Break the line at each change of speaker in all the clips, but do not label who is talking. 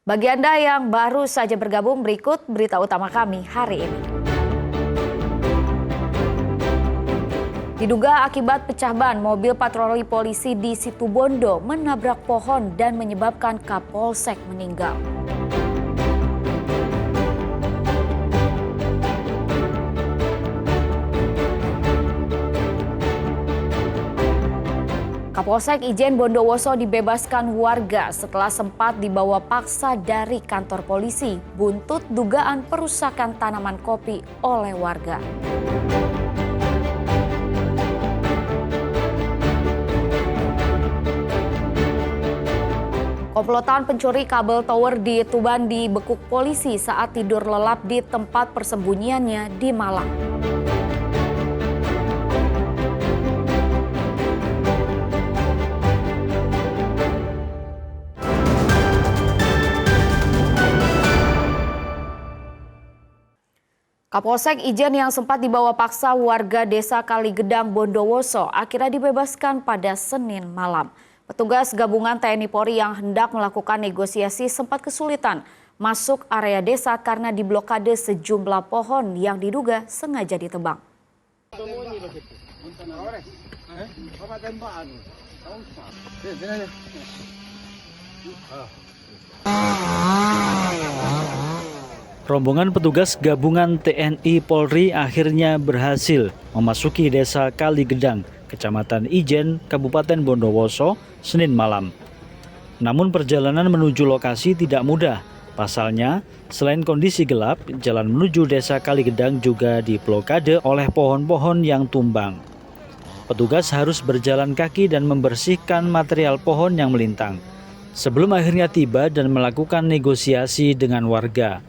Bagi Anda yang baru saja bergabung, berikut berita utama kami hari ini. Diduga akibat pecah ban, mobil patroli polisi di Situbondo menabrak pohon dan menyebabkan Kapolsek meninggal. Kapolsek Ijen Bondowoso dibebaskan warga setelah sempat dibawa paksa dari kantor polisi buntut dugaan perusakan tanaman kopi oleh warga. Komplotan pencuri kabel tower di Tuban dibekuk polisi saat tidur lelap di tempat persembunyiannya di Malang. Kapolsek Ijen yang sempat dibawa paksa warga desa Kaligedang, Bondowoso akhirnya dibebaskan pada Senin malam. Petugas gabungan TNI Polri yang hendak melakukan negosiasi sempat kesulitan masuk area desa karena diblokade sejumlah pohon yang diduga sengaja ditebang.
Rombongan petugas gabungan TNI Polri akhirnya berhasil memasuki desa Kaligedang, Kecamatan Ijen, Kabupaten Bondowoso, Senin malam. Namun perjalanan menuju lokasi tidak mudah. Pasalnya, selain kondisi gelap, jalan menuju desa Kaligedang juga diblokade oleh pohon-pohon yang tumbang. Petugas harus berjalan kaki dan membersihkan material pohon yang melintang, sebelum akhirnya tiba dan melakukan negosiasi dengan warga.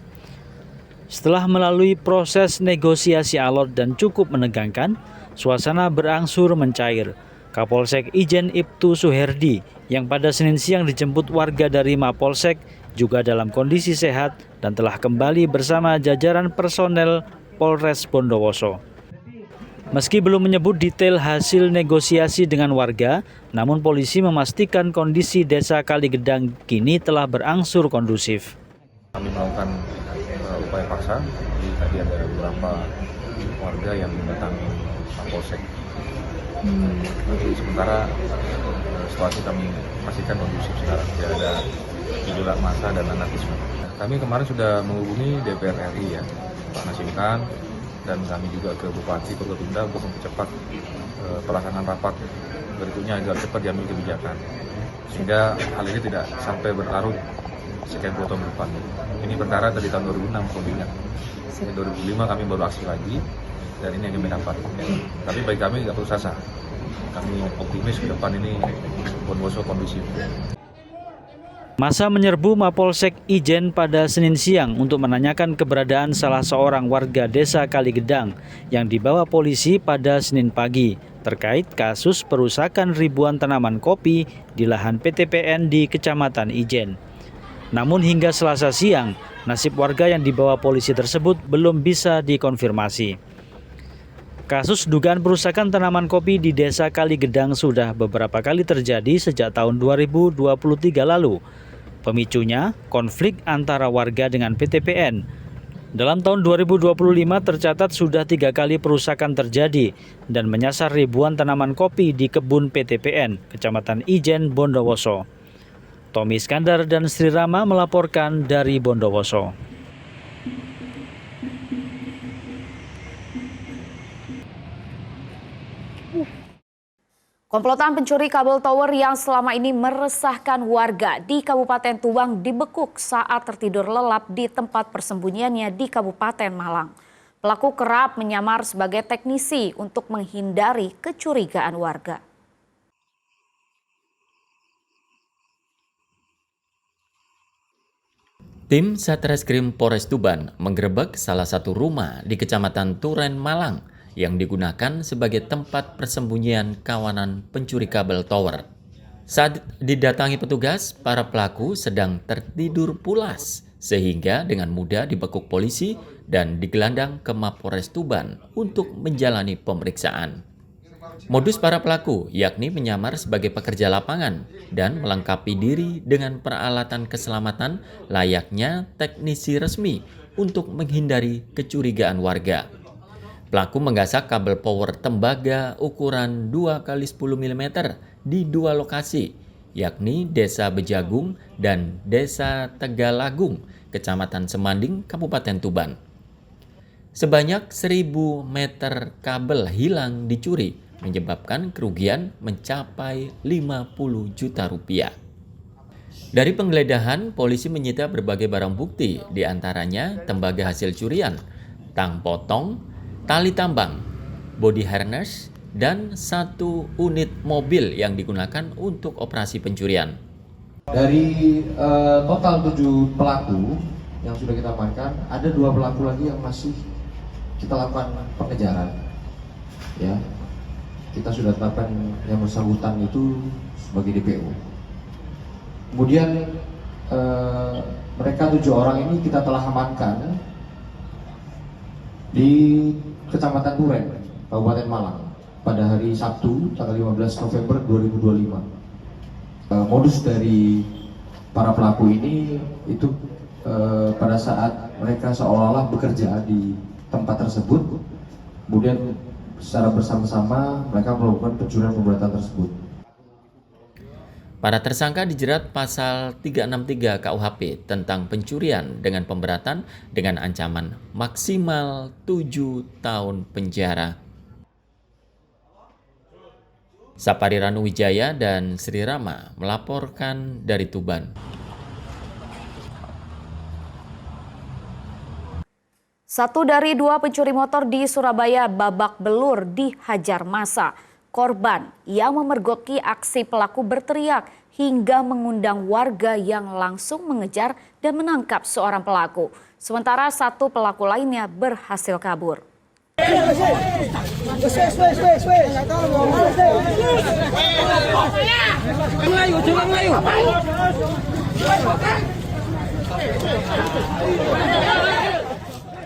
Setelah melalui proses negosiasi alot dan cukup menegangkan, suasana berangsur mencair. Kapolsek Ijen Ibtu Suherdi yang pada Senin siang dijemput warga dari Mapolsek juga dalam kondisi sehat dan telah kembali bersama jajaran personel Polres Bondowoso. Meski belum menyebut detail hasil negosiasi dengan warga, namun polisi memastikan kondisi desa Kaligedang kini telah berangsur kondusif.
Kami melakukan upaya paksa, jadi tadi ada beberapa warga yang mendatangi Mapolsek. Nanti sementara situasi kami pastikan kondusif sekarang, tidak ada gejolak massa dan anarkisme. Kami kemarin sudah menghubungi DPR RI ya, Pak Nasimkan, dan kami juga ke Bupati Forkopimda untuk mempercepat pelaksanaan rapat berikutnya agar cepat diambil kebijakan, sehingga hal ini tidak sampai berlarut sekian puluh tahun depan. Ini perkara dari tahun 2006 kalau diingat. 2005 kami baru aksi lagi dan ini yang kami dapat. Tapi bagi kami tidak perlu sasa. Kami optimis ke depan ini Bondowoso kondusif.
Masa menyerbu Mapolsek Ijen pada Senin siang untuk menanyakan keberadaan salah seorang warga desa Kaligedang yang dibawa polisi pada Senin pagi terkait kasus perusakan ribuan tanaman kopi di lahan PTPN di Kecamatan Ijen. Namun hingga Selasa siang, nasib warga yang dibawa polisi tersebut belum bisa dikonfirmasi. Kasus dugaan perusakan tanaman kopi di desa Kaligedang sudah beberapa kali terjadi sejak tahun 2023 lalu. Pemicunya konflik antara warga dengan PTPN. Dalam tahun 2025 tercatat sudah 3 kali perusakan terjadi dan menyasar ribuan tanaman kopi di kebun PTPN, Kecamatan Ijen, Bondowoso. Tommy Iskandar dan Sri Rama melaporkan dari Bondowoso.
Komplotan pencuri kabel tower yang selama ini meresahkan warga di Kabupaten Tuban dibekuk saat tertidur lelap di tempat persembunyiannya di Kabupaten Malang. Pelaku kerap menyamar sebagai teknisi untuk menghindari kecurigaan warga.
Tim Satreskrim Polres Tuban menggerebek salah satu rumah di Kecamatan Turen, Malang yang digunakan sebagai tempat persembunyian kawanan pencuri kabel tower. Saat didatangi petugas, para pelaku sedang tertidur pulas sehingga dengan mudah dibekuk polisi dan digelandang ke Mapolres Tuban untuk menjalani pemeriksaan. Modus para pelaku yakni menyamar sebagai pekerja lapangan dan melengkapi diri dengan peralatan keselamatan layaknya teknisi resmi untuk menghindari kecurigaan warga. Pelaku menggasak kabel power tembaga ukuran 2x10 mm di dua lokasi, yakni Desa Bejagung dan Desa Tegalagung, Kecamatan Semanding, Kabupaten Tuban. Sebanyak 1.000 meter kabel hilang dicuri, menyebabkan kerugian mencapai 50 juta rupiah. Dari penggeledahan, polisi menyita berbagai barang bukti, diantaranya tembaga hasil curian, tang potong, tali tambang, body harness, dan 1 unit mobil yang digunakan untuk operasi pencurian.
Dari total 7 pelaku yang sudah kita amankan, ada 2 pelaku lagi yang masih kita lakukan pengejaran. Ya, kita sudah tetapkan yang bersangkutan itu sebagai DPO. Kemudian mereka 7 orang ini kita telah amankan di Kecamatan Turen, Kabupaten Malang pada hari Sabtu tanggal 15 November 2025. Modus dari para pelaku ini itu pada saat mereka seolah-olah bekerja di tempat tersebut, kemudian secara bersama-sama mereka melakukan pencurian pemberatan tersebut.
Para tersangka dijerat pasal 363 KUHP tentang pencurian dengan pemberatan dengan ancaman maksimal 7 tahun penjara. Sapari Ranu Wijaya dan Sri Rama melaporkan dari Tuban.
Satu dari 2 pencuri motor di Surabaya babak belur dihajar massa. Korban yang memergoki aksi pelaku berteriak hingga mengundang warga yang langsung mengejar dan menangkap seorang pelaku. Sementara 1 pelaku lainnya berhasil kabur.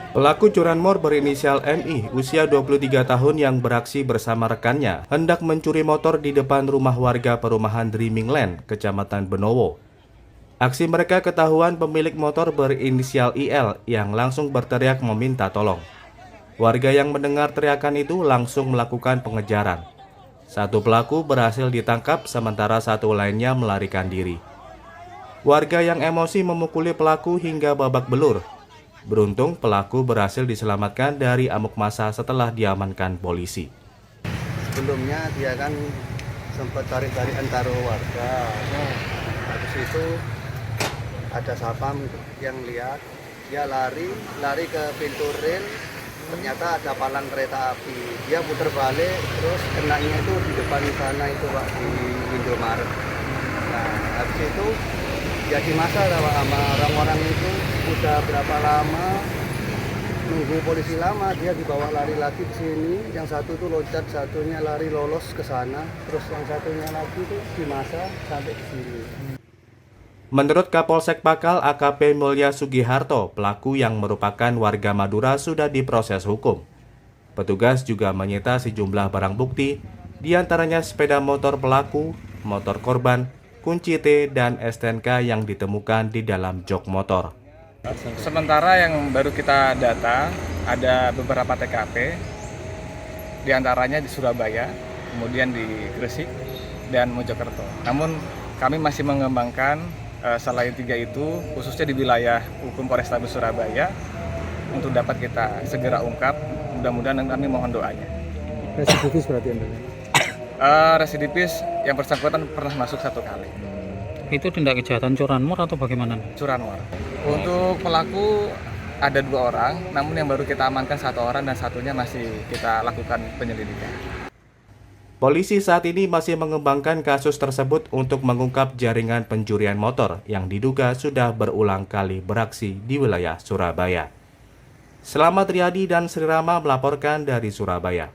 Pelaku curanmor berinisial MI, usia 23 tahun yang beraksi bersama rekannya, hendak mencuri motor di depan rumah warga perumahan Dreaming Land, Kecamatan Benowo. Aksi mereka ketahuan pemilik motor berinisial IL yang langsung berteriak meminta tolong. Warga yang mendengar teriakan itu langsung melakukan pengejaran. 1 pelaku berhasil ditangkap sementara 1 lainnya melarikan diri. Warga yang emosi memukuli pelaku hingga babak belur. Beruntung pelaku berhasil diselamatkan dari amuk massa setelah diamankan polisi.
Sebelumnya dia kan sempat tarik-tarik antar warga. Habis itu ada sapam yang lihat, dia lari ke pintu rel, ternyata ada palang kereta api. Dia putar balik, terus kenanya itu di depan sana itu Pak, di Indomaret. Nah, habis itu jadi masalah Pak sama orang-orang itu. Udah berapa lama nunggu polisi lama, dia dibawa lari lagi ke sini. Yang satu tuh loncat, satunya lari lolos ke sana, terus yang satunya lagi tuh di masa sampai ke sini.
Menurut Kapolsek Pakal AKP Mulya Sugiharto, pelaku yang merupakan warga Madura sudah diproses hukum. Petugas juga menyita sejumlah barang bukti, diantaranya sepeda motor pelaku, motor korban, kunci T, dan STNK yang ditemukan di dalam jok motor.
Sementara yang baru kita data ada beberapa TKP, diantaranya di Surabaya, kemudian di Gresik dan Mojokerto. Namun kami masih mengembangkan selain 3 itu, khususnya di wilayah hukum Polrestabes Surabaya, untuk dapat kita segera ungkap. Mudah-mudahan kami mohon doanya.
Residivis berarti Anda?
Residivis yang bersangkutan pernah masuk 1 kali.
Itu tindak kejahatan curanmor atau bagaimana?
Curanmor. Untuk pelaku ada 2 orang, namun yang baru kita amankan 1 orang dan satunya masih kita lakukan penyelidikan.
Polisi saat ini masih mengembangkan kasus tersebut untuk mengungkap jaringan pencurian motor yang diduga sudah berulang kali beraksi di wilayah Surabaya. Selamat Riyadi dan Sri Rama melaporkan dari Surabaya.